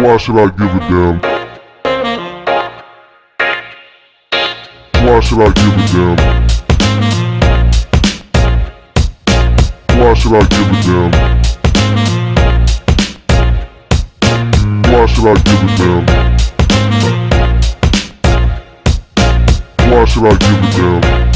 Why should I give a damn? Why should I give a damn? Why should I give a damn? Why should I give a damn? Why should I give a damn?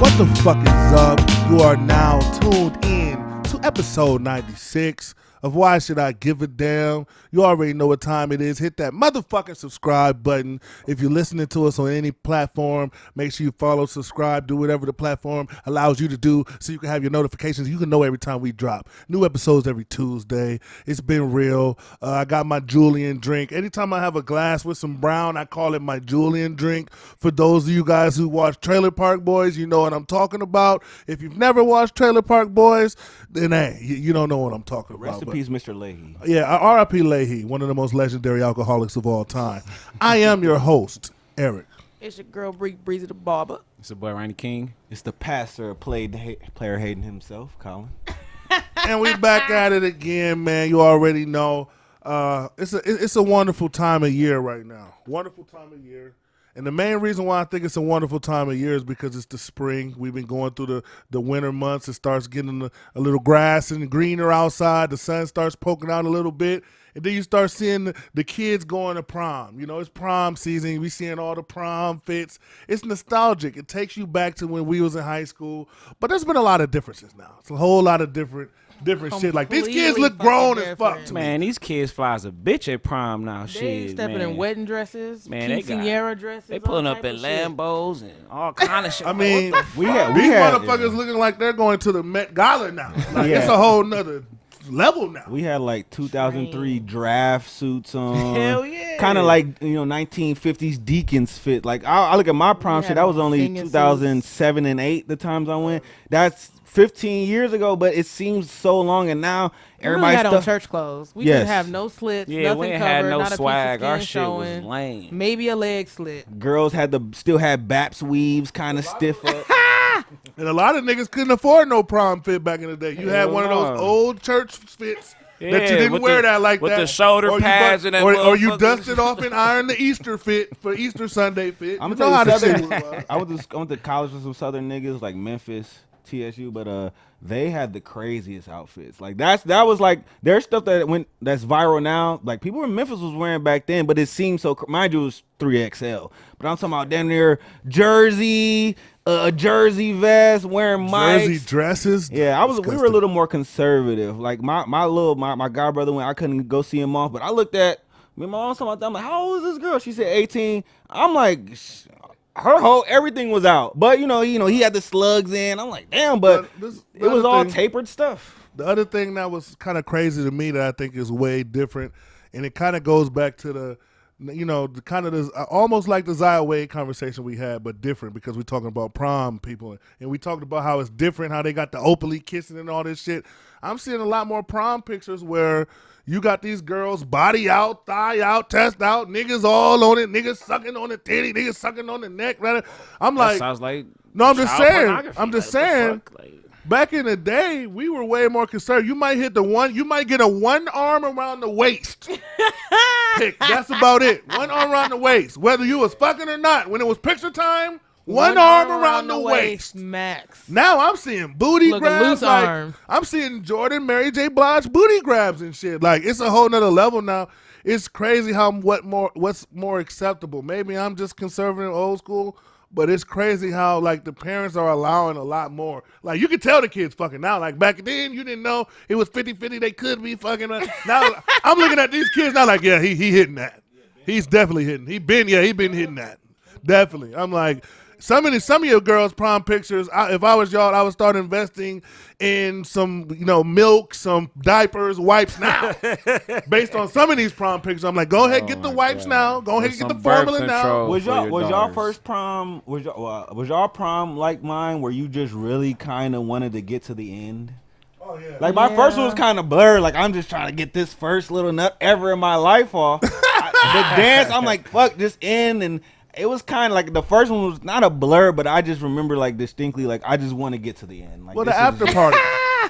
What the fuck is up? You are now tuned in to episode 96 of Why Should I Give a Damn? You already know what time it is. Hit that motherfucking subscribe button. If you're listening to us on any platform, make sure you follow, subscribe, do whatever the platform allows you to do so you can have your notifications. You can know every time we drop. New episodes every Tuesday. It's been real. I got my Julian drink. Anytime I have a glass with some brown, I call it my Julian drink. For those of you guys who watch Trailer Park Boys, you know what I'm talking about. If you've never watched Trailer Park Boys, then hey, you don't know what I'm talking about. Rest in peace, Mr. Leahy. Yeah, R.I.P. Leahy, one of the most legendary alcoholics of all time. I am your host, Eric. It's your girl, Breezy the Barber. It's the boy, Randy King. It's the pastor, player hating himself, Colin. And we back at it again, man. You already know. It's a wonderful time of year right now. Wonderful time of year. And the main reason why I think it's a wonderful time of year is because it's the spring. We've been going through the winter months. It starts getting a little grass and greener outside. The sun starts poking out a little bit. And then you start seeing the kids going to prom. You know, it's prom season. We seeing all the prom fits. It's nostalgic. It takes you back to when we was in high school. But there's been a lot of differences now. It's a whole lot of different shit. Like, these kids look grown as fuck to me. Man, these kids fly as a bitch at prom now. They Shit, stepping man. in wedding dresses, Man, quinceanera dresses. They pulling all up type in of shit. Lambos and all kind of shit. I mean, We these had motherfuckers looking like they're going to the Met Gala now. Like, Yeah. it's a whole nother level now. We had like 2003 draft suits on. Hell yeah. Kind of like, 1950s deacons fit. Like, I look at my prom We shit. had That was only singing 2007 and 8 the times I went. That's 15 years ago, but it seems so long. And now We really everybody's had on church clothes. We didn't have no slits, Yeah, nothing we ain't covered, had no not a swag. piece of Our skin shit was showing. lame. Maybe a leg slit. Girls still had Baps weaves kind of stiff up. And a lot of niggas couldn't afford no prom fit back in the day. You had one of those no. old church fits that you Yeah, didn't with wear the- that like with that. the shoulder Or you pads and that or you motherfucker. dusted off and ironed the Easter fit for Easter Sunday fit. I'm You gonna know how tell the you shit something. was. I went to college with some Southern niggas like Memphis, TSU, but they had the craziest outfits. Like that was like there's stuff that's viral now. Like people in Memphis was wearing back then, but it seemed so. Mind you, it was 3XL. But I'm talking about damn near jersey, a jersey vest, wearing mics. Jersey dresses. Yeah, we were a Disgusting. little more conservative. Like my god brother, when I couldn't go see him off, but I looked at me and my mom talking about that. I'm like, how old is this girl? She said 18. I'm like, everything was out. But he had the slugs in. I'm like, damn, but the it was other all thing- tapered stuff. The other thing that was kind of crazy to me that I think is way different, and it kind of goes back to the kind of this almost like the Zaya Wade conversation we had, but different because we're talking about prom people, and we talked about how it's different, how they got the openly kissing and all this shit. I'm seeing a lot more prom pictures where you got these girls body out, thigh out, chest out, niggas all on it, niggas sucking on the titty, niggas sucking on the neck. Right? I'm That like, sounds like no, I'm just child saying. pornography. I'm just Like, what the saying. fuck? Like, Back in the day, we were way more concerned. You might hit you might get a one arm around the waist. Pick. That's about it. One arm around the waist. Whether you was fucking or not. When it was picture time, one arm around the waist. max. Now I'm seeing booty Look, a grabs. loose Like, arm. I'm seeing Jordan, Mary J. Blige booty grabs and shit. Like, it's a whole nother level now. It's crazy what's more acceptable. Maybe I'm just conservative, old school. But it's crazy how, like, the parents are allowing a lot more. Like, you can tell the kids fucking now. Like, back then, you didn't know it was 50-50. They could be fucking. Now, I'm looking at these kids now like, yeah, he hitting that. He's definitely hitting. He been hitting that. Definitely. I'm like, some of your girls' prom pictures, if I was y'all, I would start investing in some, milk, some diapers, wipes now. Based on some of these prom pictures, I'm like, go ahead, get the wipes now. Go ahead, get the formula now. Was y'all first prom? Was y'all prom like mine, where you just really kind of wanted to get to the end? Oh yeah. Like my first one was kind of blurred. Like I'm just trying to get this first little nut ever in my life off. The dance, I'm like, fuck, just end and. it was kind of like the first one was not a blur, but I just remember like distinctly, like I just want to get to the end. Like, Well, the this after is- party.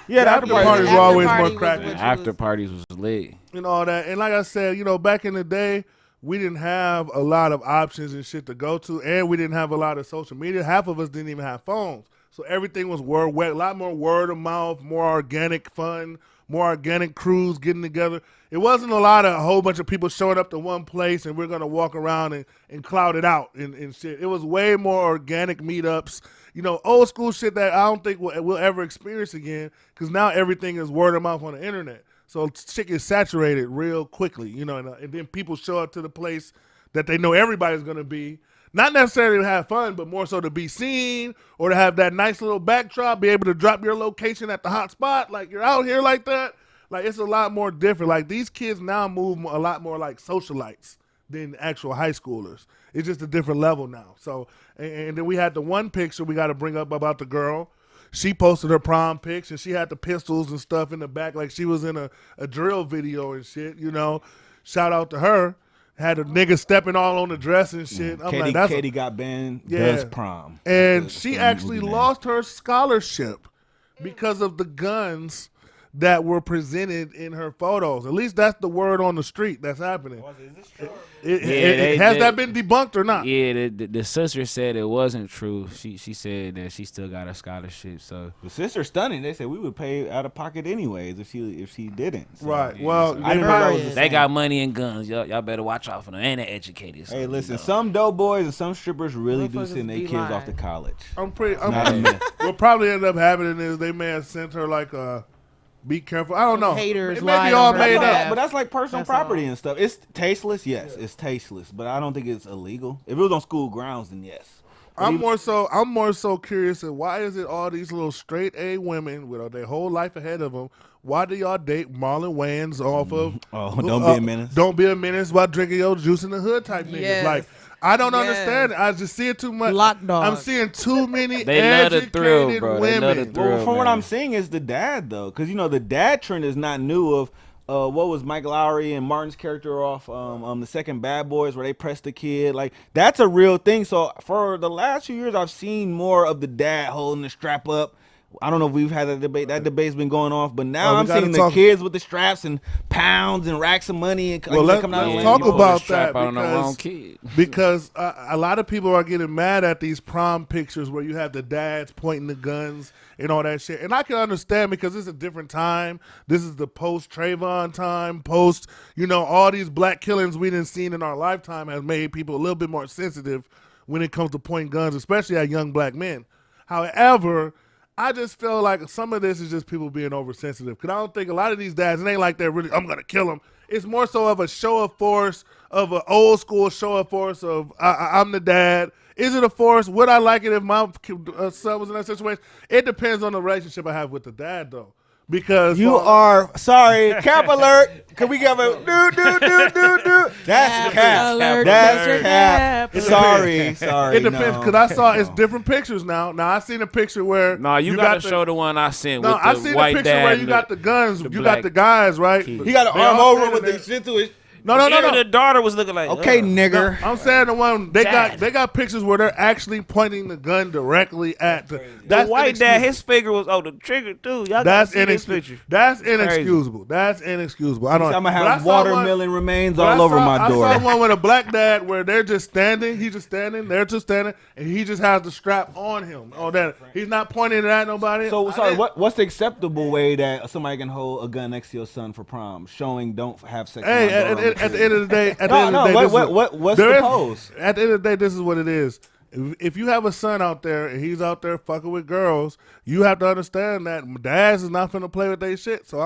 yeah, the after parties party. were always After more party was cracking. what- After parties was lit. And all that. And like I said, back in the day, we didn't have a lot of options and shit to go to, and we didn't have a lot of social media. Half of us didn't even have phones. So everything was a lot more word of mouth, more organic fun, more organic crews getting together. It wasn't a whole bunch of people showing up to one place and we're going to walk around and cloud it out and shit. It was way more organic meetups, old school shit that I don't think we'll ever experience again, because now everything is word of mouth on the internet. So shit gets saturated real quickly, and then people show up to the place that they know everybody's going to be. Not necessarily to have fun, but more so to be seen or to have that nice little backdrop, be able to drop your location at the hot spot. Like, you're out here like that. Like, it's a lot more different. Like, these kids now move a lot more like socialites than actual high schoolers. It's just a different level now. So, and then we had the one picture we got to bring up about the girl. She posted her prom pics, and she had the pistols and stuff in the back like she was in a drill video and shit, Shout out to her. Had a nigga stepping all on the dress and shit. I'm like, that's Katie got banned. Yeah. Does prom. and That's the she movie actually name. lost her scholarship because of the guns that were presented in her photos. At least that's the word on the street that's happening. Has that been debunked or not? Yeah, the sister said it wasn't true. She said that she still got a scholarship. So The sister stunning. They said we would pay out of pocket anyways if she didn't. So, Right. yeah, Well, so I didn't know that was the they same. got money and guns. Y'all better watch out for them. And they're educated. So, Hey, listen. Some dope boys and some strippers really do Motherfuckers send their be kids off lying. to college. Not a myth. What probably ended up happening is they may have sent her like a be careful. I don't know. haters It lied may be all on her made behalf. up. But that's like personal That's property all. and stuff. It's tasteless, yes. It's tasteless, but I don't think it's illegal. If it was on school grounds, then yes. But I'm even- more so curious of why is it all these little straight A women with their whole life ahead of them? Why do y'all date Marlon Wayans off of? Oh, don't be a menace. Don't be a menace while drinking your juice in the hood type niggas. Yes. Like, I don't Yes. understand it. I just see it too much. Lock dog. I'm seeing too many They love the educated thrill, bro. They love the women. thrill. Well, from what man. I'm seeing is the dad though, because the dad trend is not new. Of what was Mike Lowry and Martin's character off the second Bad Boys where they pressed the kid, like that's a real thing. So for the last few years, I've seen more of the dad holding the strap up. I don't know if we've had that debate. That debate's been going off, but now we I'm gotta seeing the talk- kids with the straps and pounds and racks of money. And Well, coming out of let's the talk Lambo. about strap that out on the wrong because kid. because a lot of people are getting mad at these prom pictures where you have the dads pointing the guns and all that shit. And I can understand because it's a different time. This is the post Trayvon time, post, all these black killings we didn't seen in our lifetime has made people a little bit more sensitive when it comes to pointing guns, especially at young black men. However, I just feel like some of this is just people being oversensitive. Because I don't think a lot of these dads, it ain't like they're really, I'm going to kill him. It's more so of a show of force, of an old school show of force of, I'm the dad. Is it a force? Would I like it if my son was in that situation? It depends on the relationship I have with the dad, though. Because You are sorry. Cap alert. Can we give a do? That's cap. alert, That's Mr. cap. Cap. Sorry. It depends because I saw it's different pictures now. Now I seen a picture where No, you gotta got show the one I sent No, with I the seen a white picture dad. where you and got the guns, the you black got the guys, right? kid. He got an They arm all over standing with there. the shit to his. No. Even the daughter was looking like, Okay, ugh. nigger. I'm saying the one they Dad. got pictures where they're actually pointing the gun directly at the. The white dad, inexcusable. his finger was the trigger too. Y'all That's gotta see this inexcusable. picture. That's crazy. inexcusable. That's inexcusable. I don't. I'm gonna but I have saw one- watermelon remains but all over I my door. saw one with a black dad where they're just standing. He's just standing. They're just standing, and he just has the strap on him. Oh, that he's not pointing it at nobody. So I sorry, didn't- what's the acceptable way that somebody can hold a gun next to your son for prom, showing don't have sex? Hey, with my daughter on at the end of the day, at the No, end of the no, day, what- this is- what's there the is- pose? At the end of the day, this is what it is. If you have a son out there and he's out there fucking with girls, you have to understand that dads is not finna play with their shit. So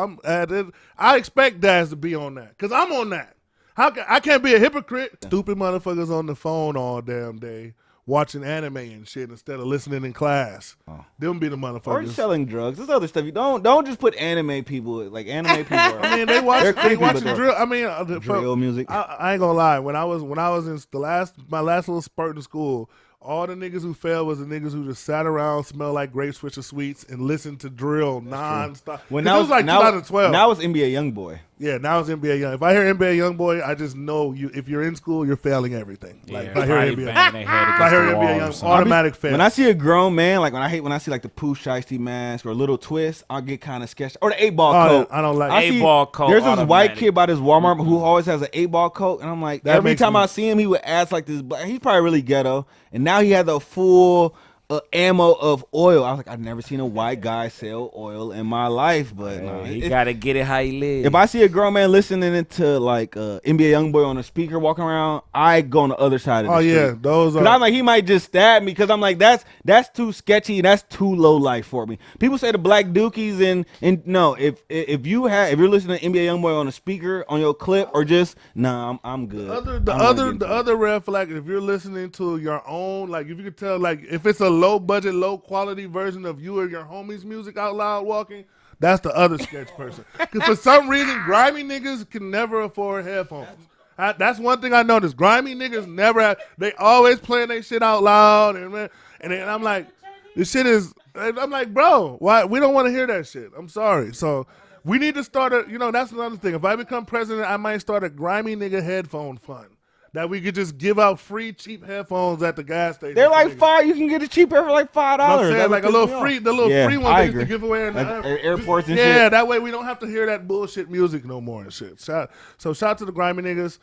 I expect dads to be on that because I'm on that. I can't be a hypocrite. Stupid motherfuckers on the phone all damn day watching anime and shit instead of listening in class. Them be the Or motherfuckers. selling drugs. There's other stuff. You don't just put anime people like anime people. Are, I mean, they watch They're they creepy, watching but drill. I mean, drill music. I ain't gonna lie. When I was in my last little spurt in school, all the niggas who failed was the niggas who just sat around, smelled like grape Swisher sweets, and listened to drill nonstop. When 'Cause it was like 2012. Now it's NBA YoungBoy. Yeah, now it's NBA Young. If I hear NBA Youngboy, I just know you. If you're in school, you're failing everything. Like Yeah, if I hear probably NBA, banging their head if I against hear the NBA wall or Young, something. automatic fail. When I see a grown man, like when I see like the Pooh Shiesty mask or Little Twist, I'll get kind of sketched. Or the 8-ball coat. I don't like I see- 8-ball coat, There's this white automatic. kid by this Walmart who always has an 8-ball coat, and I'm like, That every makes time me- I see him, he would ask like this. But he's probably really ghetto, and now he had the full ammo of oil. I was like, I've never seen a white guy sell oil in my life, but nah, He gotta get it how he live. if I see a grown man listening to like NBA Youngboy on a speaker walking around, I go on the other side of the street. yeah, those Cause are. I'm like, he might just stab me because I'm like, that's too sketchy. That's too low life for me. People say the Black Dookies and no, if you're listening to NBA Youngboy on a speaker on your clip or just I'm good. The other red flag, if you're listening to your own, like if you could tell, like if it's a low budget, low quality version of you or your homies' music out loud walking, that's the other sketch person. Because for some reason, grimy niggas can never afford headphones. That's one thing I noticed. Grimy niggas never have. They always playing their shit out loud, and I'm like, this shit is. I'm like, bro, why we don't want to hear that shit? I'm sorry. So we need to start that's another thing. If I become president, I might start a grimy nigga headphone fund that we could just give out free cheap headphones at the gas station. They're like $5. $5. You can get it cheaper for like $5. I'm saying like a little free, the little free ones I they used to agree. give away in the Like airports and yeah, shit. that way we don't have to hear that bullshit music no more and shit. Shout to the grimy niggas.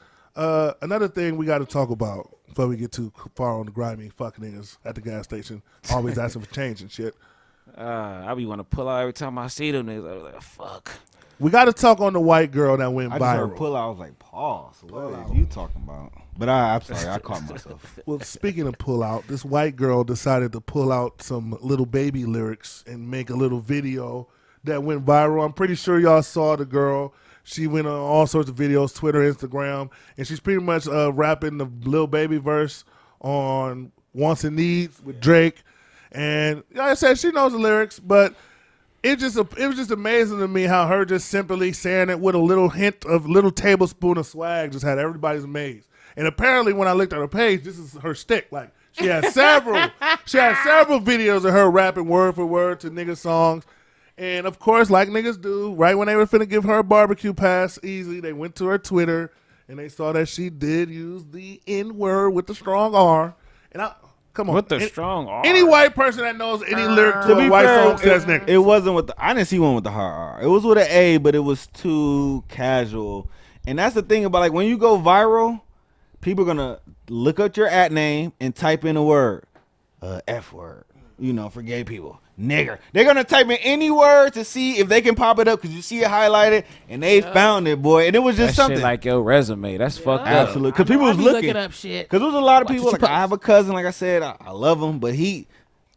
Another thing we got to talk about before we get too far on the grimy fuck niggas at the gas station, always asking for change and shit. I be want to pull out every time I see them niggas. I was like, fuck. We got to talk on the white girl that went I just heard viral. pull out. I was like, pause. What are you talking about? But I'm sorry, I caught myself. Well, speaking of pull out, this white girl decided to pull out some Little Baby lyrics and make a little video that went viral. I'm pretty sure y'all saw the girl. She went on all sorts of videos, Twitter, Instagram, and she's pretty much rapping the Lil Baby verse on Wants and Needs with Drake. And like I said, she knows the lyrics, but it was just amazing to me how her just simply saying it with a little hint of little tablespoon of swag just had everybody's amazed. And apparently when I looked at her page, this is her stick. Like she had several videos of her rapping word for word to nigga songs. And of course, like niggas do, right when they were finna give her a barbecue pass easy, they went to her Twitter and they saw that she did use the N-word with the strong R. And come on. With the strong R. Any white person that knows any lyric to a white song says nigga. It wasn't with I didn't see one with the hard R. It was with an A, but it was too casual. And that's the thing about like when you go viral, people are gonna look up your @ name and type in a word, F word, for gay people, nigger. They're gonna type in any word to see if they can pop it up because you see it highlighted, and they found it, boy. And it was just That something shit like your resume. That's fucked up. absolutely because people was I be looking up shit. because there was a lot of Watch people. what Like you I have a cousin, like I said, I love him, but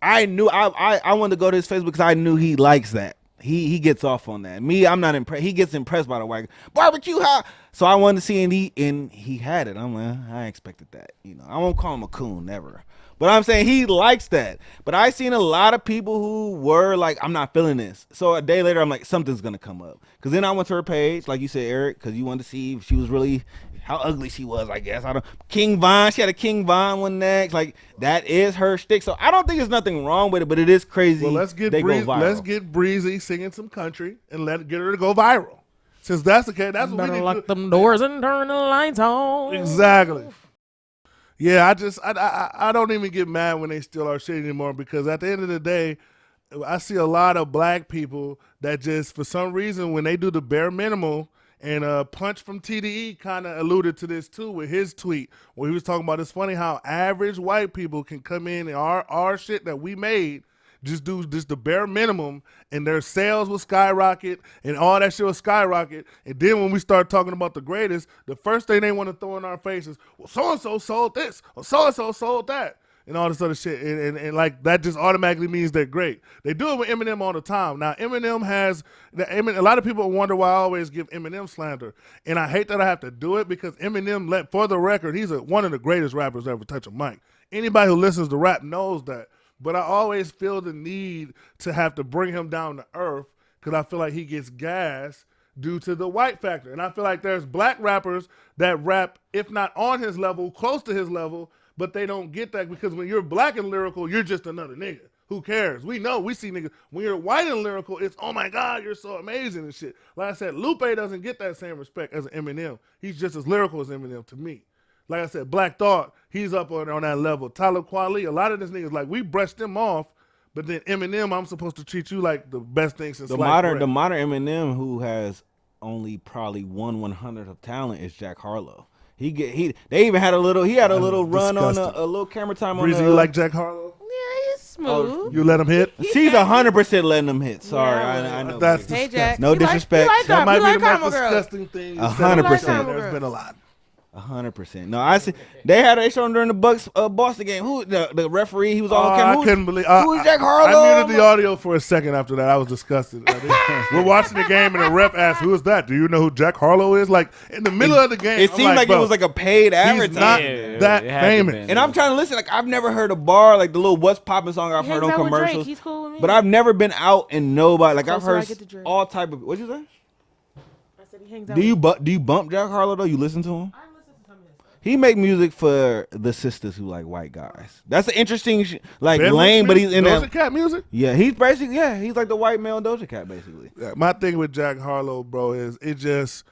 I knew I wanted to go to his Facebook because I knew he likes that. He gets off on that. Me, I'm not impressed. He gets impressed by the white barbecue hot. So I wanted to see, and he had it. I'm like, I expected that. I won't call him a coon, never. But I'm saying he likes that. But I seen a lot of people who were like, I'm not feeling this. So a day later, I'm like, something's gonna come up. Because then I went to her page, like you said, Eric, because you wanted to see if she was really how ugly she was. I guess King Von. She had a King Von one next. Like that is her shtick. So I don't think there's nothing wrong with it, but it is crazy. Well, let's get viral. Breezy singing some country and get her to go viral. Since that's the case, that's what we Better need lock to do. them doors and turn the lights on. Exactly. Yeah, I don't even get mad when they steal our shit anymore because at the end of the day, I see a lot of black people that just for some reason when they do the bare minimum. And Punch from TDE kind of alluded to this too with his tweet where he was talking about it's funny how average white people can come in and our shit that we made just do just the bare minimum and their sales will skyrocket and all that shit will skyrocket. And then when we start talking about the greatest, the first thing they want to throw in our faces, well, so-and-so sold this or so-and-so sold that. And all this other shit, and like that just automatically means they're great. They do it with Eminem all the time. Now Eminem a lot of people wonder why I always give Eminem slander, and I hate that I have to do it because Eminem, for the record, he's one of the greatest rappers ever touch a mic. Anybody who listens to rap knows that. But I always feel the need to have to bring him down to earth because I feel like he gets gas due to the white factor, and I feel like there's black rappers that rap, if not on his level, close to his level. But they don't get that because when you're black and lyrical, you're just another nigga. Who cares? We know. We see niggas. When you're white and lyrical, it's, oh my God, you're so amazing and shit. Like I said, Lupe doesn't get that same respect as Eminem. He's just as lyrical as Eminem to me. Like I said, Black Thought, he's up on that level. Tyler Kweli, a lot of this niggas, like, we brushed them off, but then Eminem, I'm supposed to treat you like the best thing since the modern Eminem who has only probably 1/100th of talent is Jack Harlow. They even had a little run on a little camera time Breezy, on you like Jack Harlow? Yeah, he's smooth. You let him hit? She's 100% letting them hit. Sorry, Yeah, I know. That's Hey, disgusting. Jack. No You like- disrespect. you like That might you be like the most Karma Girl. disgusting thing you said. 100%. There's been a lot. 100%. No, I see. They showed him during the Bucks Boston game. Who the referee? He was all on camera. I couldn't believe. Who was Jack Harlow? I muted the audio for a second after that. I was disgusted. We're watching the game and the ref asked, "Who is that? Do you know who Jack Harlow is?" Like in the middle of the game, It I'm seemed like bro, it was like a paid he's advertisement. not Yeah, that it had to famous. been. And I'm trying to listen. Like I've never heard a bar like the little "What's Poppin" song I've He heard hangs on out with Drake. commercials. He's cool with me. But I've never been out and nobody like I've Closer I heard get to Drake. all type of. What'd you say? I said he hangs out Do you with- do you bump Jack Harlow though? You listen to him? I listen to some of his stuff. He make music for the sisters who like white guys. That's an interesting like Bedouin lame, but he's in Doja that. Cat music. Yeah, he's basically he's like the white male Doja Cat basically. Yeah, my thing with Jack Harlow, bro, is it just.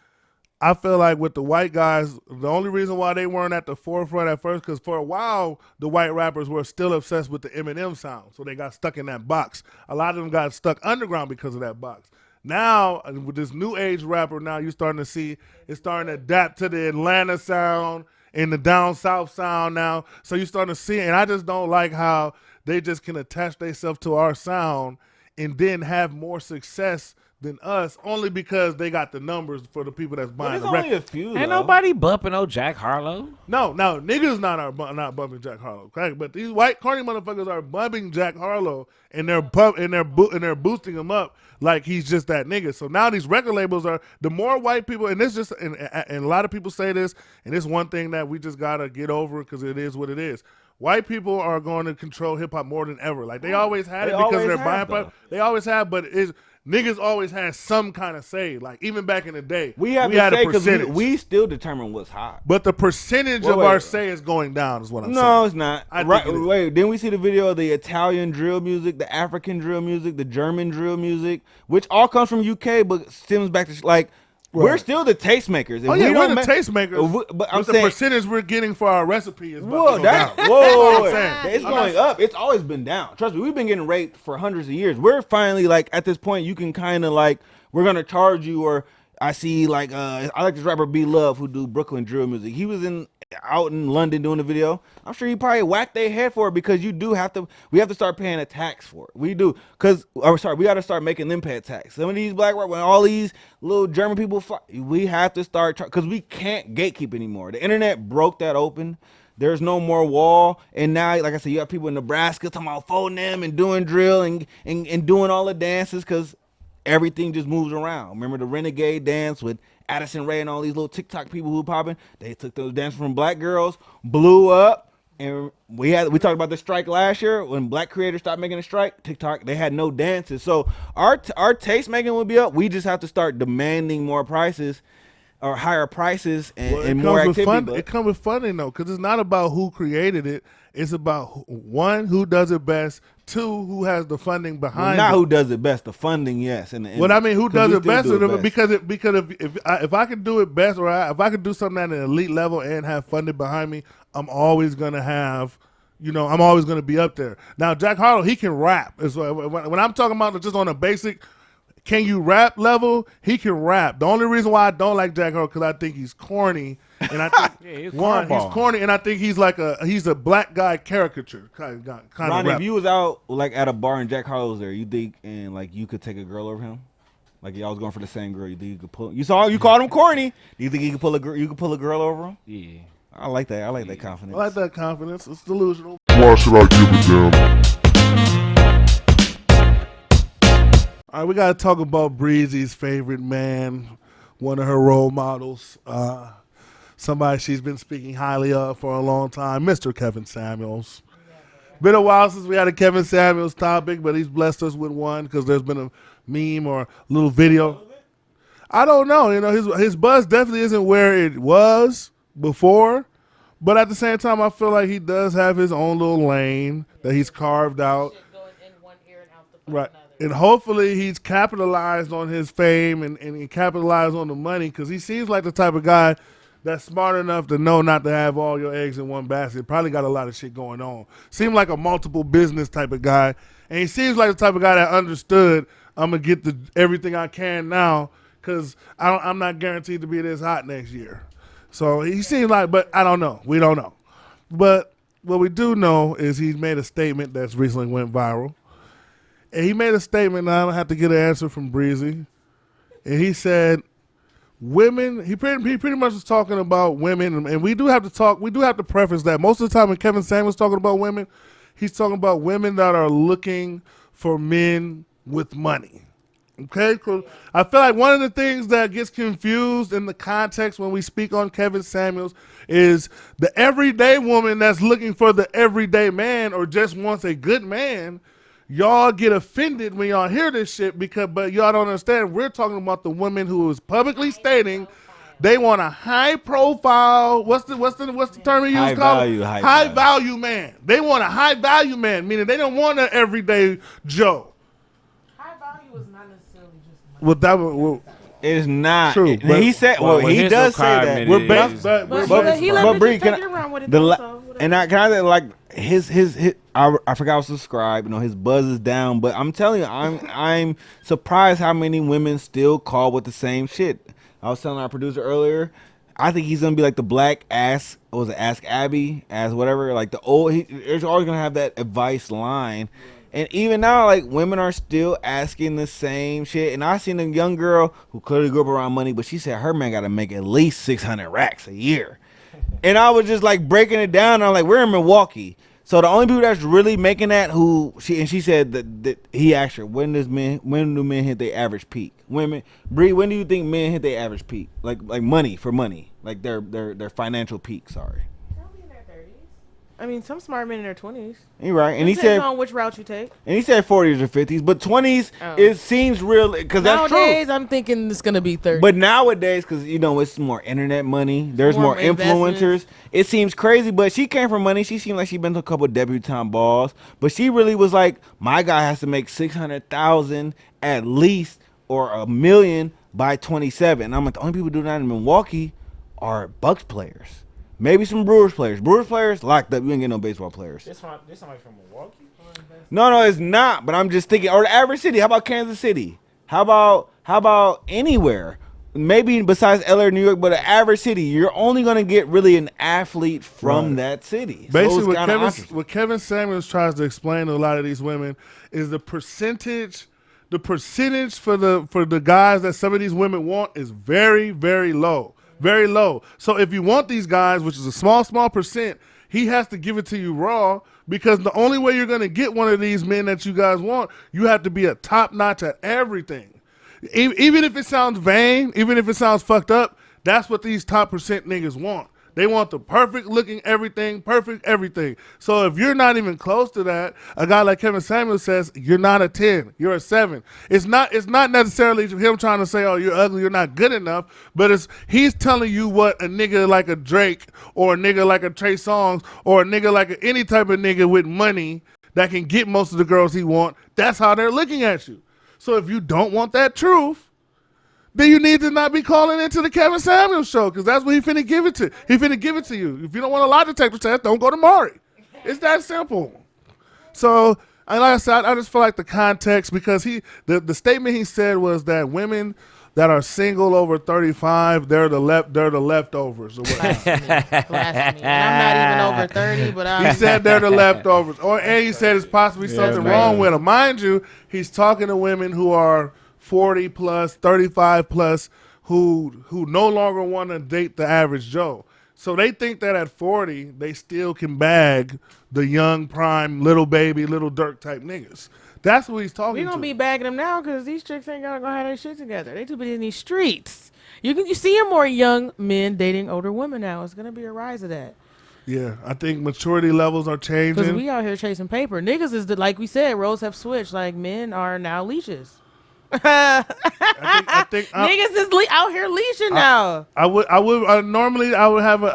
I feel like with the white guys, the only reason why they weren't at the forefront at first, because for a while the white rappers were still obsessed with the Eminem sound, so they got stuck in that box. A lot of them got stuck underground because of that box. Now with this new age rapper, now you're starting to see it's starting to adapt to the Atlanta sound and the down south sound now. So you're starting to see, and I just don't like how they just can attach themselves to our sound and then have more success than us, only because they got the numbers for the people that's buying There's the only record. a few. Ain't though. nobody bumping no Jack Harlow. No, niggas not bumping Jack Harlow, correct? But these white corny motherfuckers are bumping Jack Harlow, and they're boosting him up like he's just that nigga. So now these record labels are the more white people, and this just and a lot of people say this, and it's one thing that we just gotta get over because it is what it is. White people are going to control hip hop more than ever. Like they always had They it because always they're have, buying. though. They always have, but it's. Niggas always had some kind of say. Like even back in the day, We have had to say a because percentage. we still determine what's hot. But the percentage Wait, of wait. our say is going down, is what I'm saying. No, it's not. I Right, think it is. wait, didn't we see the video of the Italian drill music, the African drill music, the German drill music, which all comes from UK, but stems back to like we're Right. still the tastemakers. If Oh yeah, we we're don't the ma- tastemakers. But I'm the saying, percentage we're getting for our recipe is about whoa, to go that's down. whoa, That's what I'm whoa, saying. it's I'm going not- up. It's always been down. Trust me, we've been getting raped for hundreds of years. We're finally like at this point, you can kind of like we're gonna charge you. Or I see like I like this rapper B Love who do Brooklyn drill music. He was out in London doing the video. I'm sure he probably whacked their head for it because we have to start paying a tax for it. We do we got to start making them pay a tax. Some of these black when all these little German people we have to start because we can't gatekeep anymore. The internet broke that open. There's no more wall, and now, like I said, you have people in Nebraska talking about folding them and doing drill and doing all the dances because everything just moves around. Remember the Renegade dance with Addison Rae and all these little TikTok people who popping? They took those dances from black girls, blew up, and we talked about the strike last year when black creators stopped making a strike. TikTok, they had no dances. So our taste making will be up. We just have to start demanding more prices or higher prices and more activity. It comes with funding though, because it's not about who created it. It's about one, who does it best. Two, who has the funding behind Not it. who does it best. The funding, yes. And What I mean, who 'cause does we it still best? do it Because if I can do it best, or if I can do something at an elite level and have funding behind me, I'm always gonna have. I'm always going to be up there. Now, Jack Harlow, he can rap. When I'm talking about just on a basic, can you rap level, he can rap. The only reason why I don't like Jack Harlow because I think he's corny, and I think he's he's cornball. corny, and I think he's a black guy caricature kind of Ronnie, rap. if you was out like at a bar and Jack Harlow was there, you think and like you could take a girl over him? Like y'all was going for the same girl. You think you could pull? You called him corny. Do you think he could pull a girl? You could pull a girl over him? Yeah. I like that. I like that confidence. I like that confidence. It's delusional. Why should I give a damn? All right, we got to talk about Breezy's favorite man, one of her role models, somebody she's been speaking highly of for a long time, Mr. Kevin Samuels. Been a while since we had a Kevin Samuels topic, but he's blessed us with one because there's been a meme or a little video. I don't know. His buzz definitely isn't where it was before, but at the same time, I feel like he does have his own little lane that he's carved out. Right. And hopefully he's capitalized on his fame and he capitalized on the money because he seems like the type of guy that's smart enough to know not to have all your eggs in one basket. Probably got a lot of shit going on. Seemed like a multiple business type of guy. And he seems like the type of guy that understood I'm going to get everything I can now because I'm not guaranteed to be this hot next year. So he seems like, but I don't know. We don't know. But what we do know is he made a statement that's recently went viral. And he made a statement, and I don't have to get an answer from Breezy. And he said, women, he pretty much was talking about women, and we do have to preface that. Most of the time when Kevin Samuels talking about women, he's talking about women that are looking for men with money. Okay? I feel like one of the things that gets confused in the context when we speak on Kevin Samuels is the everyday woman that's looking for the everyday man or just wants a good man. Y'all get offended when y'all hear this shit but y'all don't understand. We're talking about the woman who is publicly stating they want a high profile. What's the term he used? High value man. They want a high value man, meaning they don't want an everyday Joe. High value is not necessarily just Well, it's not true. But he said, he does say that. But Bree, can I forgot I was subscribed. His buzz is down, but I'm telling you, I'm surprised how many women still call with the same shit. I was telling our producer earlier, I think he's gonna be like the black Ask Abby, whatever. Like there's always gonna have that advice line, and even now, like women are still asking the same shit. And I seen a young girl who clearly grew up around money, but she said her man got to make at least 600 racks a year, and I was just like breaking it down. I'm like, we're in Milwaukee. So the only people that's really making that she said that he asked her, when do men hit their average peak? Bree, when do you think men hit their average peak? Like money, like their financial peak, sorry. They'll be in their 30s. I mean, some smart men in their 20s. You're right. And he Depends said on which route you take. And he said 40s or 50s, but 20s it seems real because that's true. Nowadays, I'm thinking it's gonna be 30. But nowadays, because it's more internet money, there's more influencers. It seems crazy, but she came from money. She seemed like she'd been to a couple of debutante balls, but she really was like, my guy has to make 600,000 at least or $1 million by 27. And I'm like, the only people doing that in Milwaukee are Bucks players. Maybe some Brewers players. Brewers players locked up. You ain't get no baseball players. This somebody from Milwaukee? No, it's not. But I'm just thinking. Or the average city. How about Kansas City? How about anywhere? Maybe besides LA or New York, but an average city. You're only gonna get really an athlete from that city. Basically, what Kevin Samuels tries to explain to a lot of these women is the percentage. The percentage for the guys that some of these women want is very, very low. Very low. So if you want these guys, which is a small percent, he has to give it to you raw because the only way you're going to get one of these men that you guys want, you have to be a top notch at everything. Even if it sounds vain, even if it sounds fucked up, that's what these top percent niggas want. They want the perfect looking everything, perfect everything. So if you're not even close to that, a guy like Kevin Samuels says, you're not a 10, you're a 7. It's not necessarily him trying to say, oh, you're ugly, you're not good enough, but he's telling you what a nigga like a Drake or a nigga like a Trey Songz or a nigga like any type of nigga with money that can get most of the girls he want, that's how they're looking at you. So if you don't want that truth, then you need to not be calling into the Kevin Samuels show because that's what he finna give it to. He finna give it to you. If you don't want a lie detector test, don't go to Maury. It's that simple. So, like I said, I just feel like the context because the statement he said was that women that are single over 35, they're the leftovers or whatever. Blasphemy. And I'm not even over 30, but he said they're the leftovers. And he said it's possibly something wrong with them. Mind you, he's talking to women who are 40 plus, 35 plus, who no longer want to date the average Joe. So they think that at 40, they still can bag the young, prime, little baby, little Dirk type niggas. That's what he's talking to. We're going to be bagging them now because these chicks ain't going to have their shit together. They too busy in these streets. You see more young men dating older women now. It's going to be a rise of that. Yeah, I think maturity levels are changing. Because we out here chasing paper. Niggas is, like we said, roles have switched. Like men are now leeches. I think Niggas is out here leashing now. I would normally I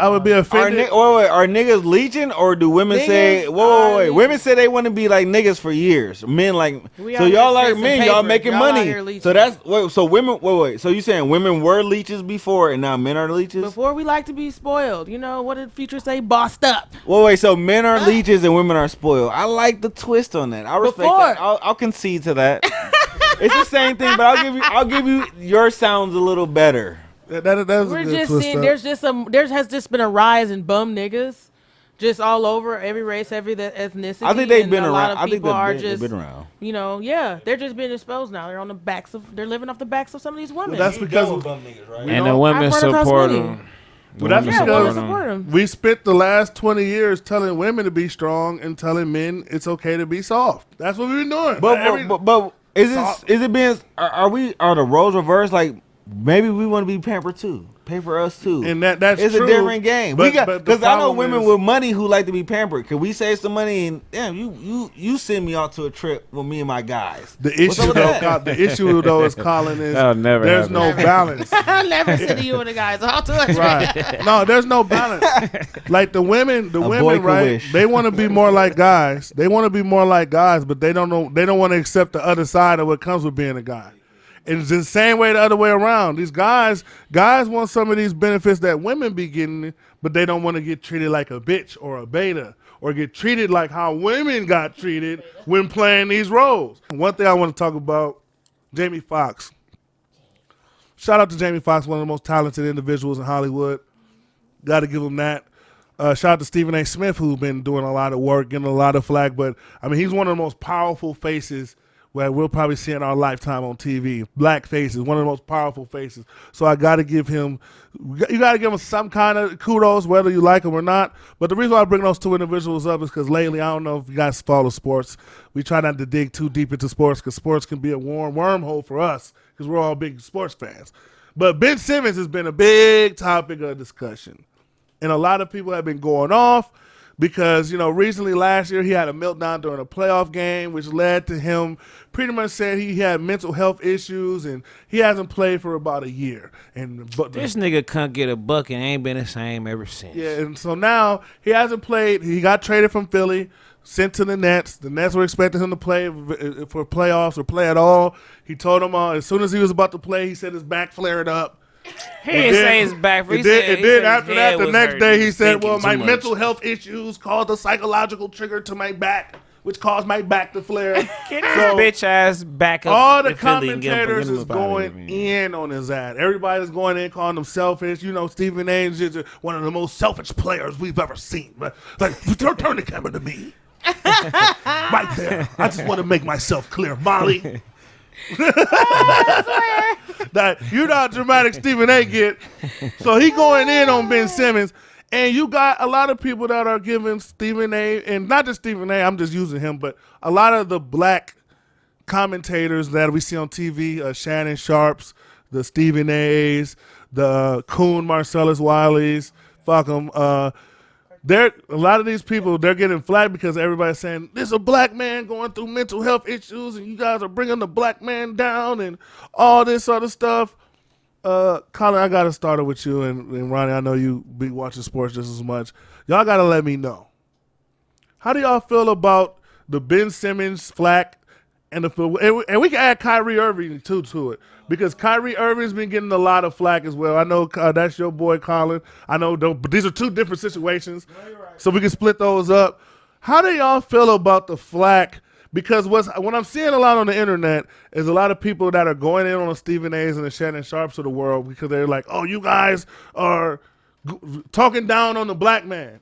would be Are, offended. are niggas leeching or do women say? Niggas Whoa, are wait. Women say they want to be like niggas for years. Men like We so out y'all here like chasing men. Y'all paper. making Y'all out money. here leeching. So that's so women. Wait. So you saying women were leeches before and now men are leeches? Before we like to be spoiled. You know, what did Future say? Bossed up. Wait. So men are leeches and women are spoiled. I like the twist on that. I respect Before. that. I'll concede to that. It's the same thing, but I'll give you your sounds a little better. That's a We're good just twist seeing up. there has just been a rise in bum niggas. Just all over every race, every ethnicity. I think they've and been a around. lot of I think people are they've just, been around. you know, yeah, they're just being exposed now. They're living off the backs of some of these women. That's because And the women I've run across support many. them. Well, that's yeah, because women support them. we spent the last 20 years telling women to be strong and telling men it's okay to be soft. That's what we've been doing. But is it being are the roles reversed? Like maybe we want to be pampered too. Pay for us too. And that's it's true, a different game. but the Because I know problem women is- with money who like to be pampered. Can we save some money and damn you send me out to a trip with me and my guys? The What's up issue with though, that? the issue though is Colin is That'll never there's happen. no balance. I never said to you and the guys. I'll do it. Right. No, there's no balance. Like the women, boy could right? wish. They want to be more like guys. They want to be more like guys, but they don't know. They don't want to accept the other side of what comes with being a guy. It's the same way the other way around. These guys want some of these benefits that women be getting, but they don't want to get treated like a bitch or a beta or get treated like how women got treated when playing these roles. One thing I want to talk about, Jamie Foxx. Shout out to Jamie Foxx, one of the most talented individuals in Hollywood. Got to give him that. Shout out to Stephen A. Smith, who's been doing a lot of work, getting a lot of flack. But, I mean, he's one of the most powerful faces where we'll probably see in our lifetime on TV. Black faces, one of the most powerful faces. So I got to give him, you got to give him some kind of kudos, whether you like him or not. But the reason why I bring those two individuals up is because lately, I don't know if you guys follow sports. We try not to dig too deep into sports because sports can be a warm wormhole for us because we're all big sports fans. But Ben Simmons has been a big topic of discussion. And a lot of people have been going off because, you know, recently last year he had a meltdown during a playoff game, which led to him pretty much saying he had mental health issues and he hasn't played for about a year. But This nigga can't get a buck and ain't been the same ever since. yeah, and so now he hasn't played. He got traded from Philly, sent to the Nets. The Nets were expecting him to play for playoffs or play at all. He told them as soon as he was about to play, he said his back flared up. He didn't say his back. And then after that, the next day he said, well, my mental health issues caused a psychological trigger to my back, which caused my back to flare. Get his bitch ass back up. All the in Philly and get him commentators is up outta here, going man. in on his ass. Everybody's going in calling him selfish. You know, Stephen A. is one of the most selfish players we've ever seen. But like, turn the camera to me. Right there. I just want to make myself clear. Molly. That you know how dramatic Stephen A. get. So he going in on Ben Simmons. And you got a lot of people that are giving Stephen A. and not just Stephen A. I'm just using him, but a lot of the black commentators that we see on TV, Shannon Sharps, the Stephen A's, the Coon Marcellus Wileys, fuck them. A lot of these people, they're getting flack because everybody's saying, there's a black man going through mental health issues and you guys are bringing the black man down and all this other stuff. Colin, I got to start it with you and Ronnie, I know you be watching sports just as much. Y'all got to let me know. How do y'all feel about the Ben Simmons flack and we can add Kyrie Irving too to it because Kyrie Irving's been getting a lot of flack as well. I know that's your boy Colin. I know, but these are two different situations, so we can split those up. How do y'all feel about the flack? Because what I'm seeing a lot on the internet is a lot of people that are going in on the Stephen A's and the Shannon Sharps of the world because they're like, oh, you guys are talking down on the black man.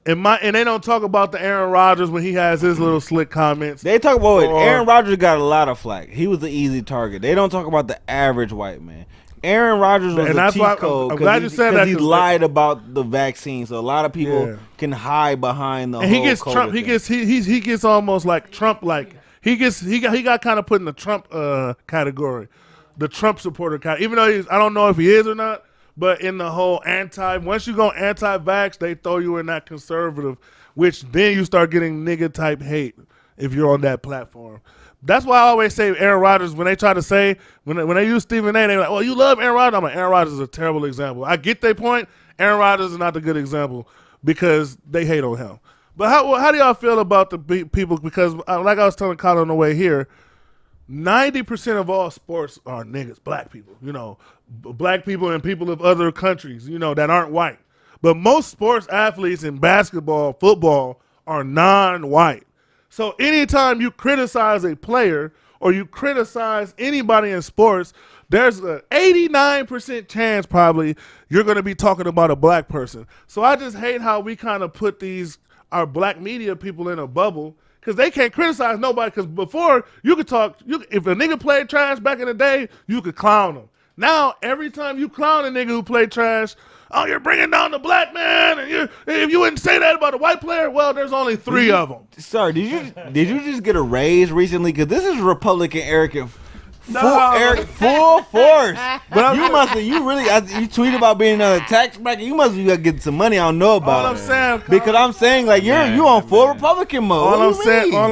And they don't talk about the Aaron Rodgers when he has his little slick comments. They talk about it. Aaron Rodgers got a lot of flack. He was the easy target. They don't talk about the average white man. Aaron Rodgers was a cheat code because he lied about the vaccine. So a lot of people can hide behind the and whole he gets Trump. He gets almost like Trump. Like he got kind of put in the Trump category, the Trump supporter category. Even though I don't know if he is or not. But in the whole once you go anti-vax, they throw you in that conservative, which then you start getting nigga type hate. if you're on that platform. That's why I always say Aaron Rodgers, when they try to say, when they use Stephen A, they're like, well, you love Aaron Rodgers. I'm like, Aaron Rodgers is a terrible example. I get their point. Aaron Rodgers is not a good example because they hate on him. But how do y'all feel about the people? Because like I was telling Colin on the way here, 90% of all sports are niggas, black people, black people and people of other countries, that aren't white. But most sports athletes in basketball, football are non-white. So anytime you criticize a player or you criticize anybody in sports, there's an 89% chance probably you're going to be talking about a black person. So I just hate how we kind of put our black media people in a bubble because they can't criticize nobody. Because before, you could talk, if a nigga played trash back in the day, you could clown him. Now, every time you clown a nigga who played trash, oh, you're bringing down the black man, and if you wouldn't say that about a white player, well, there's only 3 of them. Sorry, did you just get a raise recently? Because this is Republican Eric full force. But you tweet about being another tax bracket. You must be getting some money I don't know about. All I'm saying, Colin, because I'm saying like you on full Republican mode. All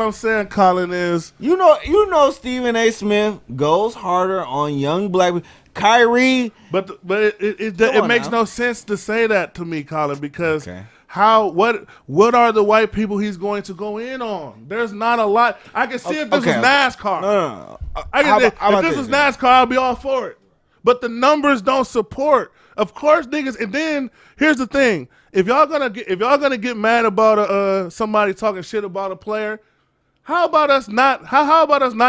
I'm saying, Colin, is you know Stephen A. Smith goes harder on young black people. Kyrie, but it makes no sense to say that to me, Colin, because what are the white people he's going to go in on? There's not a lot. I can see if this is NASCAR. No. If this is NASCAR, I'll be all for it. But the numbers don't support. Of course, niggas. And then here's the thing: if y'all gonna get mad about somebody talking shit about a player, how about us not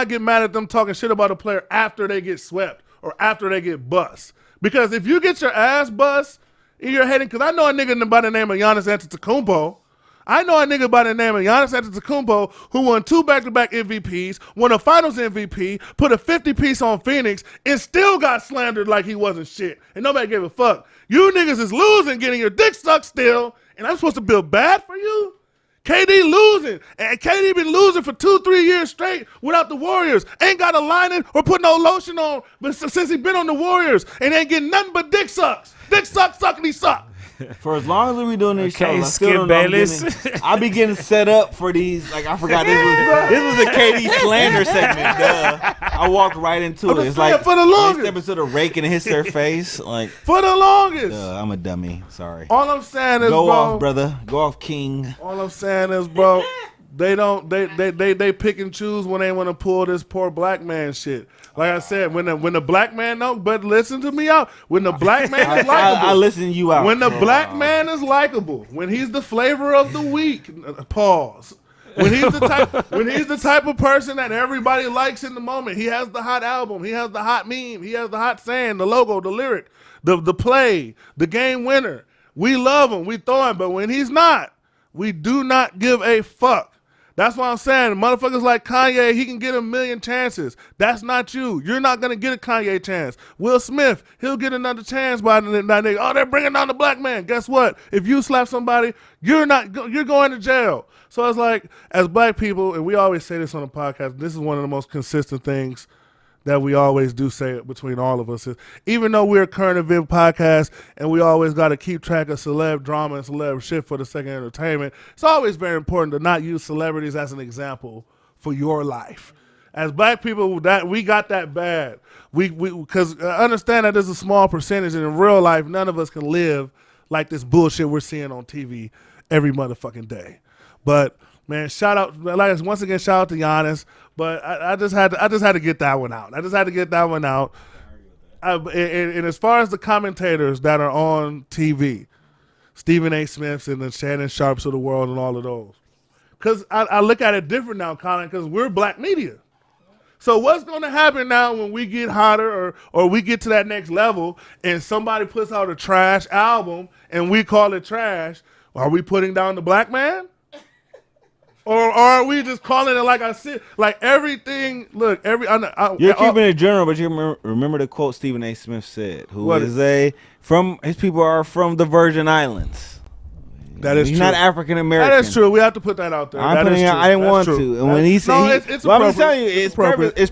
get mad at them talking shit about a player after they get swept or after they get bust? Because if you get your ass bust in your head, because I know a nigga by the name of Giannis Antetokounmpo. I know a nigga by the name of Giannis Antetokounmpo who won 2 back-to-back MVPs, won a Finals MVP, put a 50-piece on Phoenix, and still got slandered like he wasn't shit. And nobody gave a fuck. You niggas is losing, getting your dick sucked still, and I'm supposed to feel bad for you? KD losing, and KD been losing for 2-3 years straight without the Warriors. Ain't got a lining or put no lotion on, but since he been on the Warriors, and ain't getting nothing but dick sucks. Dick suck, suckity suck. For as long as we doing these Okay, shows, I still Skip don't know. Bayless. I be getting set up for these. Like I forgot this was a KD slander segment. Duh. I walked right into it. It's like for the longest. Step into the rake and it hits their face. Like for the longest. Duh, I'm a dummy. Sorry. All I'm saying is, go bro, off, brother. Go off, King. All I'm saying is, bro, they pick and choose when they want to pull this poor black man shit. Like I said, when the black man but listen to me out. When the black man is likable, I listen you out. When the black man is likable, when he's the flavor of the week, pause. When he's the type of person that everybody likes in the moment, he has the hot album, he has the hot meme, he has the hot saying, the logo, the lyric, the play, the game winner. We love him, we throw him, but when he's not, we do not give a fuck. That's what I'm saying. Motherfuckers like Kanye, he can get 1 million chances. That's not you. You're not going to get a Kanye chance. Will Smith, he'll get another chance by the nigga. Oh, they're bringing down the black man. Guess what? If you slap somebody, you're going to jail. So it's like, as black people, and we always say this on the podcast, this is one of the most consistent things that we always do say it between all of us. Is, even though we're a current event podcast and we always got to keep track of celeb drama and celeb shit for the sake of entertainment, it's always very important to not use celebrities as an example for your life. As black people, that we got that bad. Because I understand that there's a small percentage, and in real life, none of us can live like this bullshit we're seeing on TV every motherfucking day. But man, once again, shout out to Giannis. But I just had to get that one out. And as far as the commentators that are on TV, Stephen A. Smiths and the Shannon Sharps of the world and all of those, because I look at it different now, Colin, because we're black media. So what's going to happen now when we get hotter or we get to that next level and somebody puts out a trash album and we call it trash? Are we putting down the black man? Or are we just calling it like I said? Like everything, look, you're keeping it general, but you remember the quote Stephen A. Smith said, his people are from the Virgin Islands. That is He's true. not African American. That is true. We have to put that out there. I didn't want to. And when he said, I'm telling you, it's